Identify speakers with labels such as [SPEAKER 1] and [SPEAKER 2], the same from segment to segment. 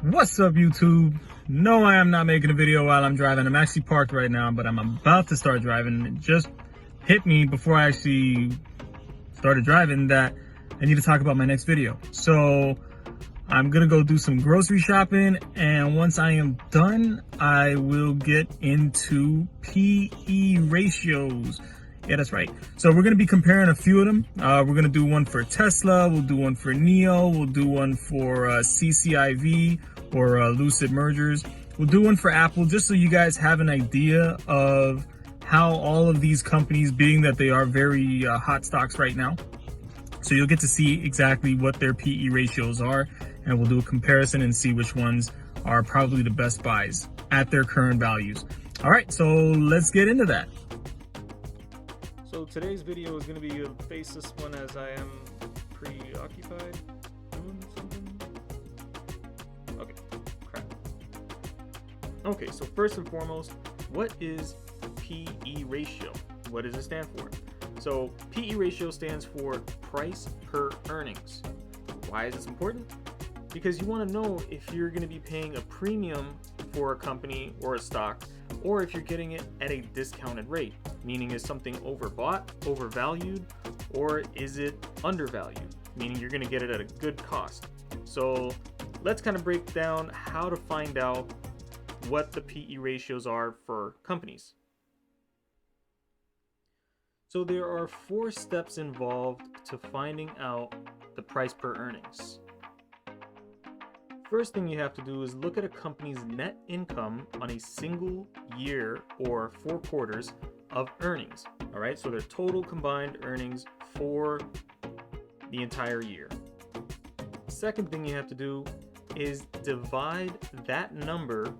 [SPEAKER 1] What's up, YouTube? No, I am not making a video while I'm driving. I'm actually parked right now, but I'm about to start driving. It just hit me before I actually started driving that I need to talk about my next video. So I'm gonna go do some grocery shopping, and once I am done, I will get into PE ratios. Yeah, that's right. So we're gonna be comparing a few of them. We're gonna do one for Tesla, we'll do one for NIO, we'll do one for CCIV or Lucid Motors. We'll do one for Apple, just so you guys have an idea of how all of these companies, being that they are very hot stocks right now. So you'll get to see exactly what their PE ratios are, and we'll do a comparison and see which ones are probably the best buys at their current values. All right, so let's get into that. So today's video is going to be a faceless one, as I am preoccupied doing something. Okay, crap. Okay, so first and foremost, what is PE ratio? What does it stand for? So PE ratio stands for price per earnings. Why is this important? Because you want to know if you're going to be paying a premium for a company or a stock, or if you're getting it at a discounted rate, meaning is something overbought, overvalued, or is it undervalued, meaning you're going to get it at a good cost. So let's kind of break down how to find out what the PE ratios are for companies. So there are 4 steps involved to finding out the price per earnings. First thing you have to do is look at a company's net income on a single year or 4 quarters of earnings. All right, so their total combined earnings for the entire year. Second thing you have to do is divide that number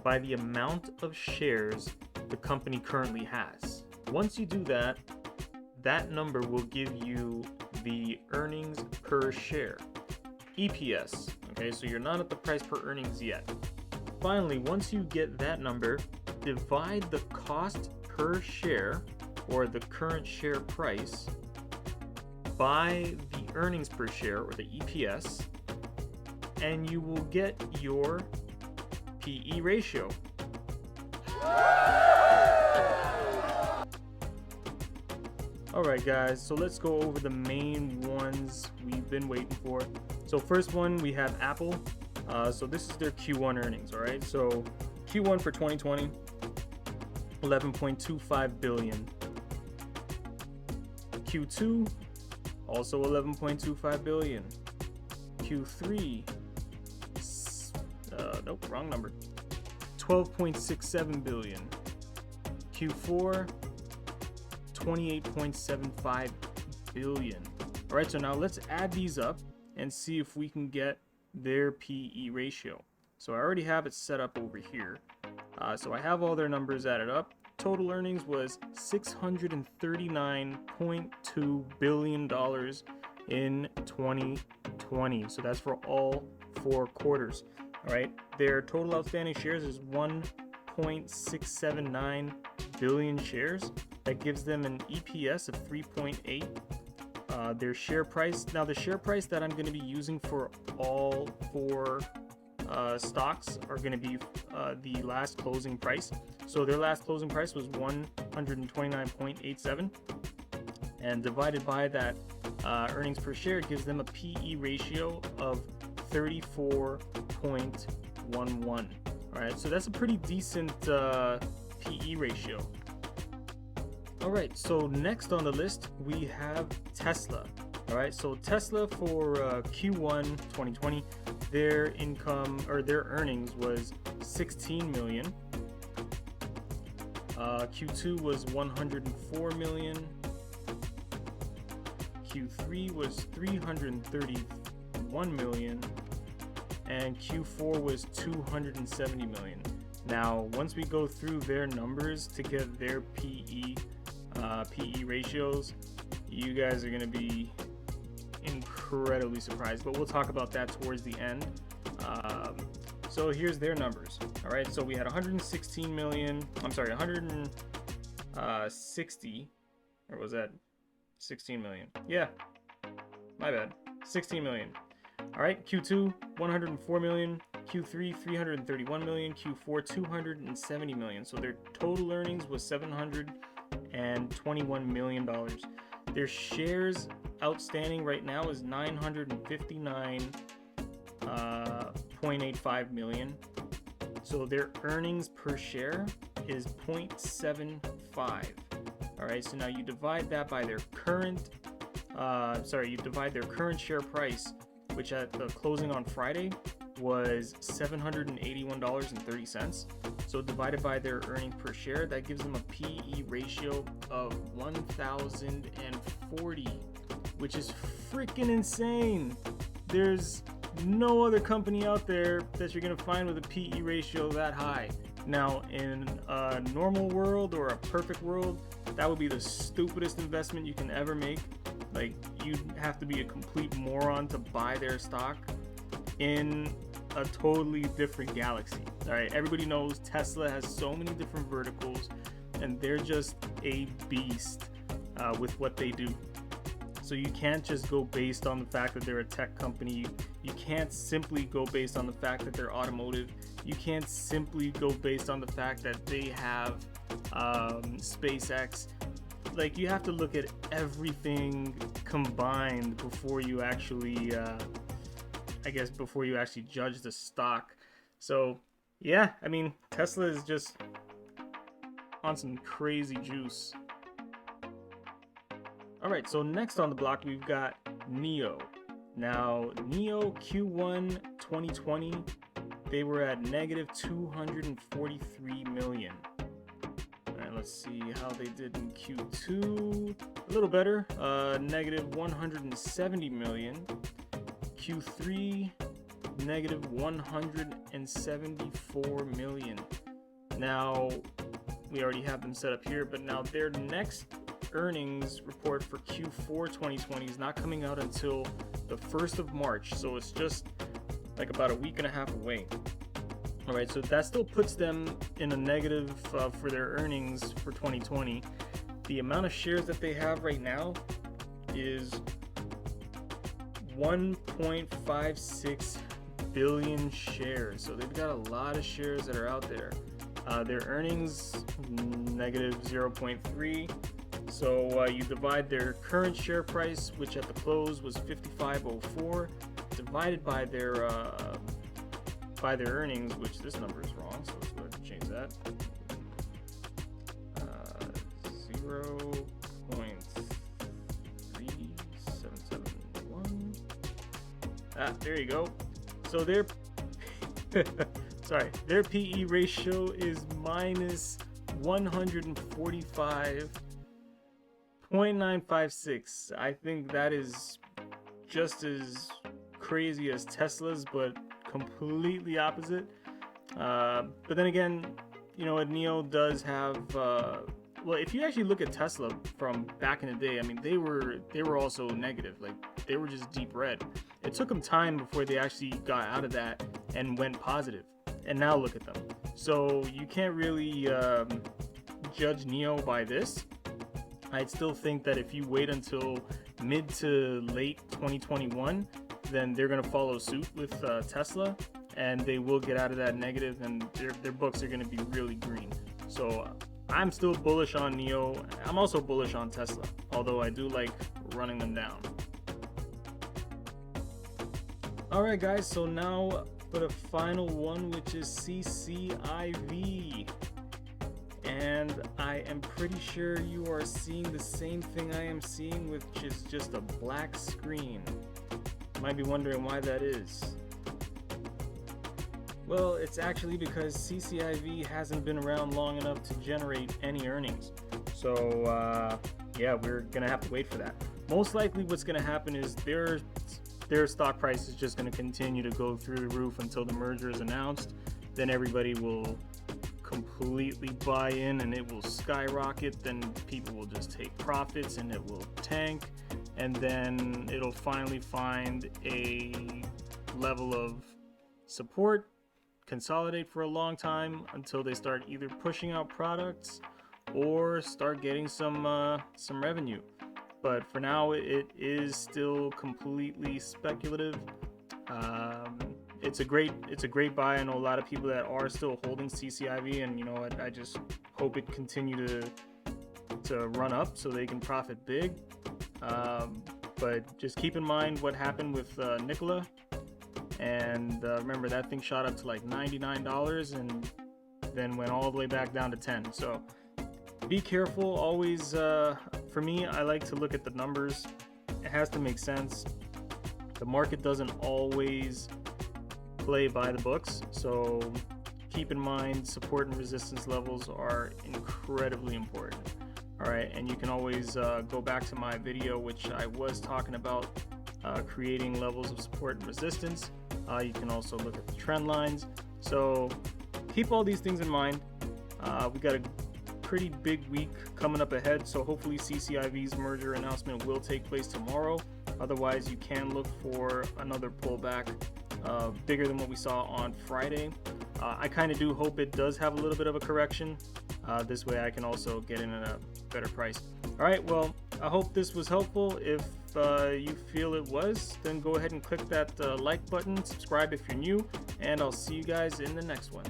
[SPEAKER 1] by the amount of shares the company currently has. Once you do that, that number will give you the earnings per share, EPS. Okay, so you're not at the price per earnings yet. Finally, once you get that number, divide the cost per share, or the current share price, by the earnings per share, or the EPS, and you will get your PE ratio. Alright guys, so let's go over the main ones we've been waiting for. So first one, we have Apple. So this is their Q1 earnings, alright? So Q1 for 2020, 11.25 billion. Q2, also 11.25 billion. Q3, nope, wrong number. 12.67 billion. Q4, 28.75 billion. All right, so now let's add these up and see if we can get their PE ratio. So I already have it set up over here. So I have all their numbers added up. Total earnings was $639.2 billion in 2020. So that's for all 4 quarters. All right, their total outstanding shares is 1.679 billion shares. That gives them an EPS of 3.8. Their share price, now the share price that I'm going to be using for all 4 stocks are going to be the last closing price. So their last closing price was 129.87, and divided by that earnings per share gives them a PE ratio of 34.11. All right, so that's a pretty decent PE ratio. Alright, so next on the list we have Tesla. Alright, so Tesla for Q1 2020, their income, or their earnings, was 16 million. Q2 was 104 million. Q3 was 331 million. And Q4 was 270 million. Now, once we go through their numbers to get their PE ratios, you guys are going to be incredibly surprised, but we'll talk about that towards the end. So here's their numbers. All right, so we had 116 million, I'm sorry, 160, or was that 16 million? Yeah, my bad, 16 million. All right, Q2, 104 million. Q3 331 million, Q4 270 million. So their total earnings was $721 million. Their shares outstanding right now is 959.85 million. So their earnings per share is 0.75. All right, so now you divide that by their current you divide their current share price, which at the closing on Friday was $781.30. So divided by their earnings per share, that gives them a PE ratio of 1,040, which is freaking insane. There's no other company out there that you're gonna find with a PE ratio that high. Now, in a normal world or a perfect world, that would be the stupidest investment you can ever make. Like, you'd have to be a complete moron to buy their stock in a totally different galaxy. All right, everybody knows Tesla has so many different verticals, and they're just a beast with what they do. So you can't just go based on the fact that they're a tech company. You can't simply go based on the fact that they're automotive. You can't simply go based on the fact that they have SpaceX. Like, you have to look at everything combined before you actually, before you actually judge the stock. So, yeah, I mean, Tesla is just on some crazy juice. All right, so next on the block, we've got NIO. Now, NIO Q1 2020, they were at negative 243 million. All right, let's see how they did in Q2. A little better, negative 170 million. Q3, negative 174 million. Now, we already have them set up here, but now their next earnings report for Q4 2020 is not coming out until the 1st of March, so it's just like about a week and a half away. All right, so that still puts them in a negative for their earnings for 2020. The amount of shares that they have right now is 1.56 billion shares. So they've got a lot of shares that are out there. Their earnings, negative 0.3. So you divide their current share price, which at the close was 55.04, divided by their earnings, which this number is wrong, so let's go ahead and change that. 0.3771. There you go. So their their PE ratio is minus 145.956. I think that is just as crazy as Tesla's, but completely opposite. But then again, you know, NIO does have well, if you actually look at Tesla from back in the day, I mean, they were also negative. Like, they were just deep red. It took them time before they actually got out of that and went positive. And now look at them. So you can't really judge NIO by this. I'd still think that if you wait until mid to late 2021, then they're going to follow suit with Tesla, and they will get out of that negative, and their books are going to be really green. So I'm still bullish on NIO. I'm also bullish on Tesla, although I do like running them down. All right, guys, so now for the final one, which is CCIV. And I am pretty sure you are seeing the same thing I am seeing, which is just a black screen. You might be wondering why that is. Well, it's actually because CCIV hasn't been around long enough to generate any earnings. So yeah, we're gonna have to wait for that. Most likely what's gonna happen is their stock price is just gonna continue to go through the roof until the merger is announced. Then everybody will completely buy in and it will skyrocket. Then people will just take profits and it will tank, and then it'll finally find a level of support, consolidate for a long time until they start either pushing out products or start getting some revenue. But for now, it is still completely speculative. it's a great buy. I know a lot of people that are still holding CCIV, and you know what, I just hope it continue to run up so they can profit big. But just keep in mind what happened with Nikola, and remember that thing shot up to like $99 and then went all the way back down to 10. So be careful always. For me, I like to look at the numbers. It has to make sense. The market doesn't always play by the books, so keep in mind support and resistance levels are incredibly important. All right, and you can always go back to my video, which I was talking about creating levels of support and resistance. You can also look at the trend lines. So keep all these things in mind. We got a pretty big week coming up ahead, so hopefully CCIV's merger announcement will take place tomorrow. Otherwise, you can look for another pullback bigger than what we saw on Friday. I kind of do hope it does have a little bit of a correction. This way I can also get in at a better price. All right, well, I hope this was helpful. If you feel it was, then go ahead and click that like button, subscribe if you're new, and I'll see you guys in the next one.